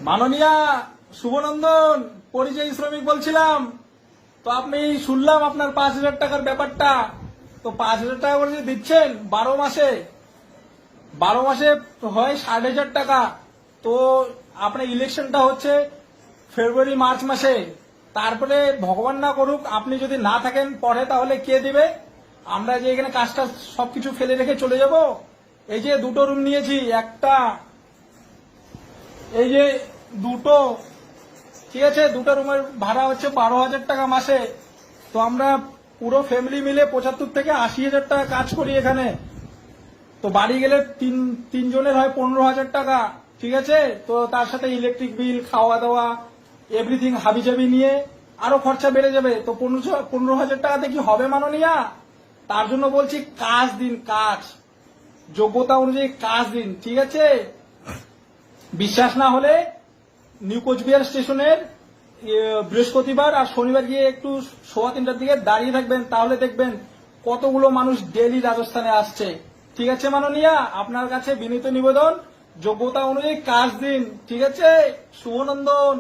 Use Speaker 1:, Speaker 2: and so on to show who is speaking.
Speaker 1: মাননীয়া শুভনন্দন, পরিযায়ী শ্রমিক বলছিলাম। তো আপনি শুনলাম আপনার 5,000 টাকার ব্যাপারটা। তো 5,000 টাকা করে যে দিচ্ছেন 12 মাসে হয় 60,000 টাকা। তো আপনার ইলেকশনটা হচ্ছে ফেব্রুয়ারি মার্চ মাসে। তারপরে ভগবান না করুক আপনি যদি না থাকেন পরে, তাহলে কে দিবে? আমরা যে এখানে কাজটা সবকিছু ফেলে রেখে চলে যাব। এই যে দুটো রুম নিয়েছি, একটা এই যে দুটো, ঠিক আছে, দুটো রুমের ভাড়া হচ্ছে 12,000 টাকা মাসে। তো আমরা পুরো ফ্যামিলি মিলে 75 থেকে 80,000 টাকা কাজ করি এখানে। তো বাড়ি গেলে তিনজনের হয় 15,000 টাকা, ঠিক আছে। তো তার সাথে ইলেকট্রিক বিল, খাওয়া দাওয়া, এভরিথিং হাবিজাবি নিয়ে আরো খরচা বেড়ে যাবে। তো 15,000 টাকাতে কি হবে মাননীয়া? তার জন্য বলছি কাজ দিন, কাজ যোগ্যতা অনুযায়ী কাজ দিন, ঠিক আছে। বিশ্বাস না হলে নিউ কোচবিহার স্টেশনের বৃহস্পতিবার আর শনিবার গিয়ে একটু 3:15 দিকে দাঁড়িয়ে থাকবেন, তাহলে দেখবেন কতগুলো মানুষ ডেলি রাজস্থানে আসছে। ঠিক আছে মাননীয়া, আপনার কাছে বিনীত নিবেদন, যোগ্যতা অনুযায়ী কাজ দিন, ঠিক আছে। শুভনন্দন।